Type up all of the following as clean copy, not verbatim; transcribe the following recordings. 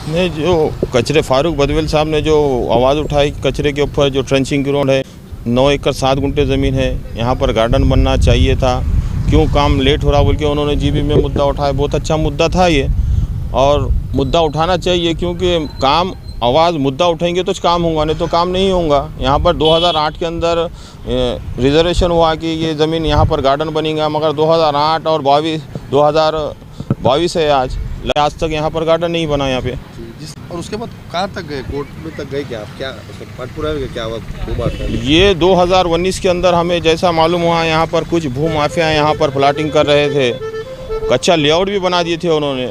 ने जो कचरे फारूक बदवेल साहब ने जो आवाज़ उठाई कचरे के ऊपर, जो ट्रेंचिंग ग्राउंड है, 9 एकड़ 7 गुंठे ज़मीन है, यहाँ पर गार्डन बनना चाहिए था, क्यों काम लेट हो रहा बोल के उन्होंने जीबी में मुद्दा उठाया। बहुत अच्छा मुद्दा था ये, और मुद्दा उठाना चाहिए, क्योंकि काम आवाज़ मुद्दा उठाएंगे तो काम होगा, नहीं तो काम नहीं होगा। यहाँ पर 2008 के अंदर रिजर्वेशन हुआ कि ये ज़मीन यहाँ पर गार्डन बनेगा, मगर 2008 और 2022 है आज तक यहाँ पर गार्डन नहीं बना यहाँ पे। और उसके बाद कहाँ तक गए, कोर्ट में तक गए क्या आप, क्या पाटपुरा में क्या वो बात है? ये 2019 के अंदर हमें जैसा मालूम हुआ, यहाँ पर कुछ भूमाफिया यहाँ पर प्लाटिंग कर रहे थे, कच्चा लेआउट भी बना दिए थे उन्होंने,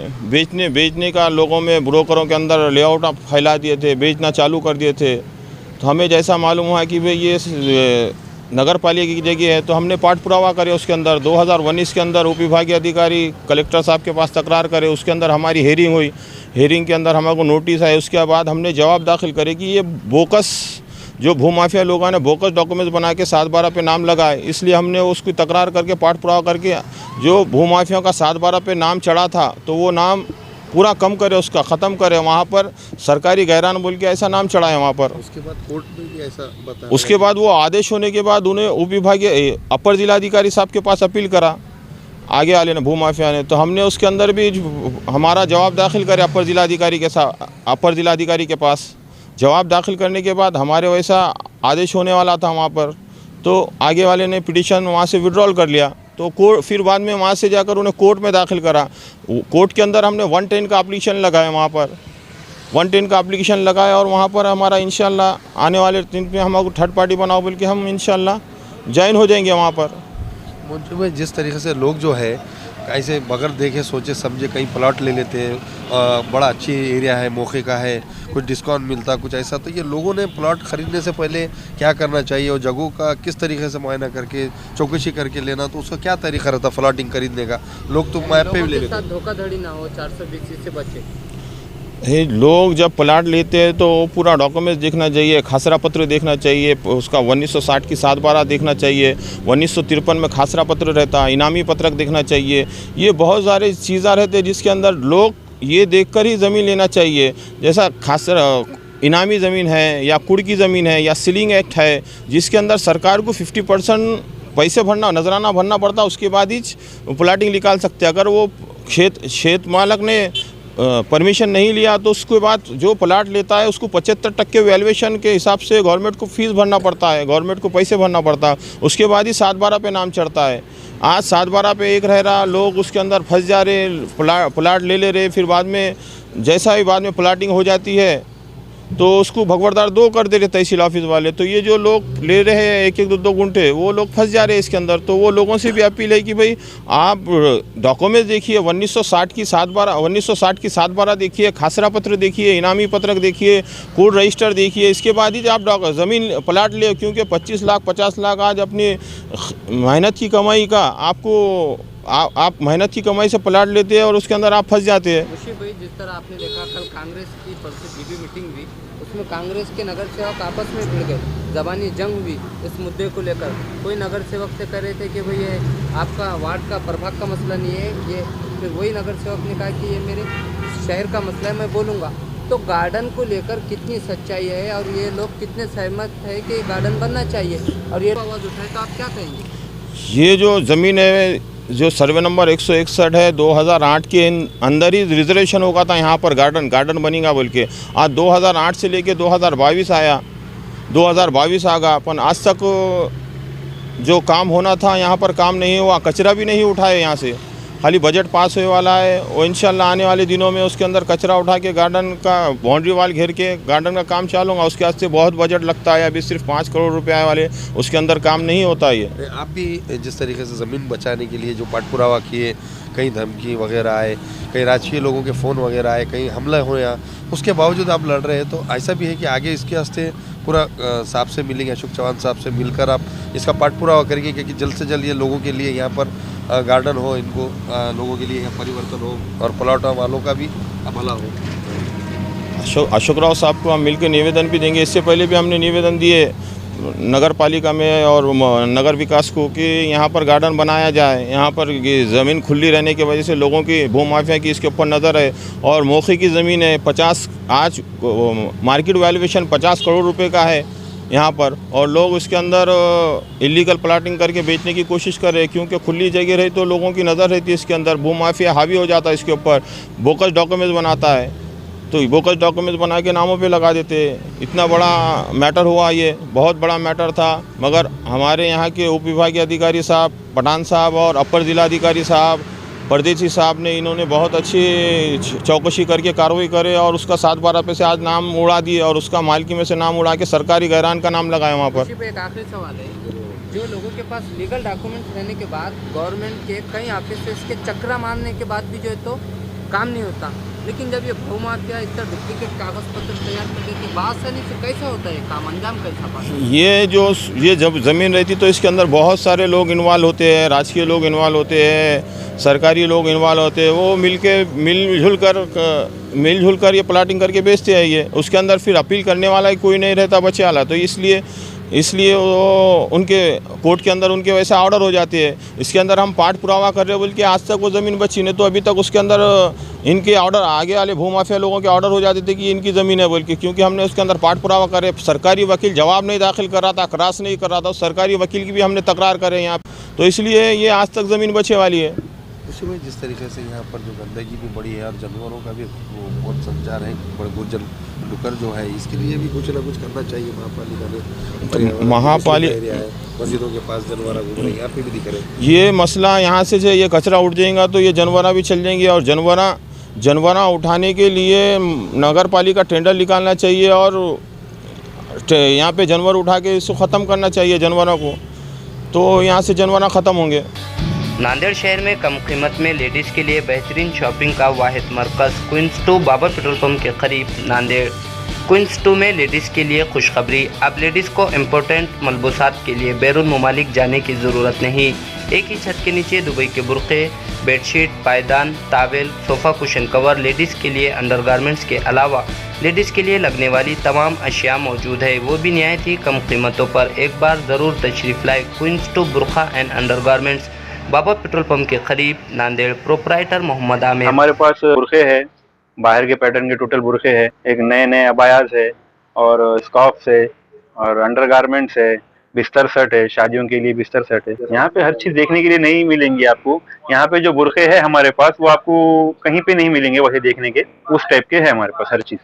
बेचने का लोगों में, ब्रोकरों के अंदर लेआउट फैला दिए थे, बेचना चालू कर दिए थे। तो हमें जैसा मालूम हुआ कि भाई ये नगर पालिका की जगह है, तो हमने पाठ पुरावा करे उसके अंदर। 2019 के अंदर उप विभागीय अधिकारी कलेक्टर साहब के पास तकरार करे, उसके अंदर हमारी हेयरिंग हुई, हेयरिंग के अंदर हमारे को नोटिस आए। उसके बाद हमने जवाब दाखिल करे कि ये बोकस, जो भूमाफिया लोगों ने बोकस डॉक्यूमेंट्स बना के 7/12 पे नाम लगाए, इसलिए हमने उसकी तकरार करके पाठ पुरावा करके जो भूमाफिया का 7/12 पे नाम चढ़ा था, तो वो नाम पूरा कम करे, उसका ख़त्म करे। वहाँ पर सरकारी गैरान बोल के ऐसा नाम चढ़ा है वहाँ पर। उसके बाद कोर्ट में भी ऐसा बताया। उसके बाद वो आदेश होने के बाद उन्हें उप विभागीय अपर जिलाधिकारी साहब के पास अपील करा, आगे वाले ने, भूमाफिया ने। तो हमने उसके अंदर भी हमारा जवाब दाखिल करे अपर जिलाधिकारी के पास। जवाब दाखिल करने के बाद हमारे वैसा आदेश होने वाला था वहाँ पर, तो आगे वाले ने पिटीशन वहाँ से विड्रॉल कर लिया। तो कोर्ट फिर बाद में वहाँ से जाकर उन्हें कोर्ट में दाखिल करा। कोर्ट के अंदर हमने 110 का एप्लीकेशन लगाया, वहाँ पर 110 का एप्लीकेशन लगाया, और वहाँ पर हमारा इंशाल्लाह आने वाले दिन पे हमको थर्ड पार्टी बनाओ बोल के हम इंशाल्लाह ज्वाइन हो जाएंगे वहाँ पर। मंजू में जिस तरीके से लोग जो है ऐसे बगैर देखे सोचे समझे कहीं प्लॉट ले लेते हैं, बड़ा अच्छी एरिया है, मौके का है, कुछ डिस्काउंट मिलता कुछ ऐसा, तो ये लोगों ने प्लॉट खरीदने से पहले क्या करना चाहिए और जगहों का किस तरीके से मुआयना करके चौकसी करके लेना, तो उसका क्या तरीका रहता प्लॉटिंग खरीदने का? लोग तो मैप पे भी ले लेते हैं। धोखाधड़ी ना हो, 420 से बचे। लोग जब प्लाट लेते हैं तो पूरा डॉक्यूमेंट्स देखना चाहिए, खासरा पत्र देखना चाहिए, उसका 1960 की 7/12 देखना चाहिए, 1953 में खासरा पत्र रहता, इनामी पत्रक देखना चाहिए। ये बहुत सारे चीज़ें रहते हैं जिसके अंदर लोग ये देखकर ही ज़मीन लेना चाहिए। जैसा खासरा इनामी ज़मीन है, या कुड़ की ज़मीन है, या सीलिंग एक्ट है, जिसके अंदर सरकार को 50% पैसे भरना, नजराना भरना पड़ता, उसके बाद ही प्लाटिंग निकाल सकते। अगर वो खेत मालक ने परमिशन नहीं लिया तो उसके बाद जो प्लाट लेता है उसको 75% वैल्यूएशन के हिसाब से गवर्नमेंट को फीस भरना पड़ता है, गवर्नमेंट को पैसे भरना पड़ता है, उसके बाद ही 7/12 पे नाम चढ़ता है। आज 7/12 पे एक रह रहा, लोग उसके अंदर फंस जा रहे, प्लाट ले रहे, फिर बाद में जैसा ही बाद में प्लाटिंग हो जाती है तो उसको भगवरदार 2 कर दे रहे तहसील ऑफिस वाले। तो ये जो लोग ले रहे हैं 1-1, 2-2 गुंठे, वो लोग फंस जा रहे हैं इसके अंदर। तो वो लोगों से भी अपील है कि भाई आप डॉक्यूमेंट्स देखिए, 1960 की 7/12 देखिए, खासरा पत्र देखिए, इनामी पत्रक देखिए, कोड रजिस्टर देखिए, इसके बाद ही आप ज़मीन प्लाट ले। क्योंकि 25 लाख 50 लाख आज अपनी मेहनत की कमाई का आप मेहनत की कमाई से प्लाट लेते हैं और उसके अंदर आप फंस जाते हैं। मुशीब भाई, जिस तरह आपने देखा कल कांग्रेस की जीबी मीटिंग हुई, उसमें कांग्रेस के नगर सेवक आपस में भिड़ गए, ज़बानी जंग हुई इस मुद्दे को लेकर। कोई नगर सेवक से कह रहे थे कि भाई ये आपका वार्ड का प्रभाग का मसला नहीं है, ये फिर वही नगर सेवक ने कहा कि ये मेरे शहर का मसला है, मैं बोलूँगा। तो गार्डन को लेकर कितनी सच्चाई है और ये लोग कितने सहमत है कि गार्डन बनना चाहिए, और ये आवाज़ उठाए तो आप क्या कहेंगे? ये जो ज़मीन है, जो सर्वे नंबर 161 है, 2008 के अंदर ही रिजर्वेशन होगा था यहाँ पर गार्डन बनेगा बोल के। आज 2008 से लेके 2022 आया, 2022 आ गया, अपन आज तक जो काम होना था यहाँ पर काम नहीं हुआ, कचरा भी नहीं उठाए यहाँ से। खाली बजट पास होने वाला है, और इंशाल्लाह आने वाले दिनों में उसके अंदर कचरा उठा के गार्डन का बाउंड्री वाल घेर के गार्डन का काम चालू होगा। उसके वास्ते बहुत बजट लगता है, अभी सिर्फ 5 करोड़ रुपये वाले उसके अंदर काम नहीं होता। ये आप भी जिस तरीके से ज़मीन बचाने के लिए जो पाठपुरावा किए, कहीं धमकी वगैरह आए, कहीं राजकीय लोगों के फ़ोन वगैरह आए, कहीं हमला होया, उसके बावजूद आप लड़ रहे हैं, तो ऐसा भी है कि आगे इसके वास्ते पूरा साहब से मिलेंगे, अशोक चौहान साहब से मिलकर आप इसका पाठपुरावा करेंगे, क्योंकि जल्द से जल्द ये लोगों के लिए यहाँ पर गार्डन हो, इनको लोगों के लिए यहाँ परिवर्तन हो और प्लॉट वालों का भी भला हो। अशोक राव साहब को हम मिलकर निवेदन भी देंगे। इससे पहले भी हमने निवेदन दिए, नगर पालिका में और नगर विकास को कि यहाँ पर गार्डन बनाया जाए। यहाँ पर ज़मीन खुली रहने की वजह से लोगों की भूमाफिया की इसके ऊपर नज़र है और मौके की ज़मीन है 50, आज मार्केट वैल्यूएशन 50 करोड़ रुपए का है यहाँ पर, और लोग इसके अंदर इलीगल प्लाटिंग करके बेचने की कोशिश कर रहे हैं, क्योंकि खुली जगह रही तो लोगों की नज़र रहती है इसके अंदर, भूमाफिया हावी हो जाता है इसके ऊपर, बोकस डॉक्यूमेंट्स बनाता है तो बोकस डॉक्यूमेंट्स बना के नामों पे लगा देते। इतना बड़ा मैटर हुआ, ये बहुत बड़ा मैटर था, मगर हमारे यहाँ के उप विभागीय अधिकारी साहब पठान साहब और अपर जिलाधिकारी साहब परदेसी साहब ने इन्होंने बहुत अच्छी चौकसी करके कार्रवाई करे और उसका 7/12 पे से आज नाम उड़ा दिए और उसका मालकी में से नाम उड़ा के सरकारी गैरान का नाम लगाया वहाँ पर। एक आखिरी सवाल है, जो लोगों के पास लीगल डॉक्यूमेंट्स रहने के बाद गवर्नमेंट के कई ऑफिस से इसके चक्रा मारने के बाद भी जो है तो काम नहीं होता, लेकिन जब ये भूमाफिया इतना डुप्लीकेट कागज पत्र तैयार करने के बाद से नहीं से कैसा होता है काम, अंजाम कैसा पाता है? ये जब ज़मीन रहती तो इसके अंदर बहुत सारे लोग इन्वॉल्व होते हैं, राजकीय लोग इन्वॉल्व होते हैं, सरकारी लोग इन्वॉल्व होते हैं, वो मिलजुल कर ये प्लाटिंग करके बेचते हैं ये, उसके अंदर फिर अपील करने वाला ही कोई नहीं रहता बचे वाला, तो इसलिए वो उनके कोर्ट के अंदर उनके वैसे ऑर्डर हो जाते हैं। इसके अंदर हम पाठ पुरावा कर रहे हैं बोल के आज तक वो ज़मीन बची नहीं, तो अभी तक उसके अंदर इनके ऑर्डर आगे वाले भूमाफिया लोगों के ऑर्डर हो जाते थे कि इनकी ज़मीन है बोल के, क्योंकि हमने उसके अंदर पाठ पुरावा करे, सरकारी वकील जवाब नहीं दाखिल कर रहा था, क्रॉस नहीं कर रहा था, सरकारी वकील की भी हमने तकरार करे यहाँ, तो इसलिए ये आज तक ज़मीन बचे वाली है। उसी में जिस तरीके से यहाँ पर जो गंदगी भी बड़ी है और जानवरों का भी वो बहुत संचार है, बड़े गुर्जर डुकर जो है, इसके लिए भी कुछ ना कुछ करना चाहिए महापालिका ने। महापालिका मस्जिदों के पास जानवर घूम रहे हैं, यहाँ पे भी दिख रहे हैं। ये मसला यहाँ से जो ये कचरा उठ जाएगा तो ये जानवर भी चल जाएंगे, और जानवर उठाने के लिए नगर पालिका टेंडर निकालना चाहिए और यहाँ पे जानवर उठा के इसको ख़त्म करना चाहिए जानवरों को, तो यहाँ से जानवर ख़त्म होंगे। नांदेड़ शहर में कम कीमत में लेडीज़ के लिए बेहतरीन शॉपिंग का वाहिद मरकज़ क्वींस 2 बाबर पेट्रोल पंप के करीब नांदेड़। क्वींस 2 में लेडीज़ के लिए खुशखबरी, अब लेडीज़ को इम्पोर्टेंट मलबूसात के लिए बैरून ममालिक जाने की ज़रूरत नहीं। एक ही छत के नीचे दुबई के बुरक़े, बेडशीट, पायदान, towel, sofa cushion cover, ladies के लिए अंडरगारमेंट्स के अलावा लेडीज़ के लिए लगने वाली तमाम अशिया मौजूद है, वो भी नहायत ही कम कीमतों पर। एक बार ज़रूर तशरीफ़ लाए क्वींस 2 बुरखा and undergarments, Babar petrol pump के करीब नांदेड़। प्रोपराइटर मोहम्मद आमिर। हमारे पास बुरखे है, बाहर के पैटर्न के टोटल बुरखे है, एक नए अबायाज है और स्कार्फ्स है और अंडरगारमेंट्स है, बिस्तर सेट है, शादियों के लिए बिस्तर सेट है। यहाँ पे हर चीज़ देखने के लिए नहीं मिलेंगी आपको। यहाँ पे जो बुरखे है हमारे पास वो आपको कहीं पे नहीं मिलेंगे वैसे देखने के, उस टाइप के है हमारे पास हर चीज़।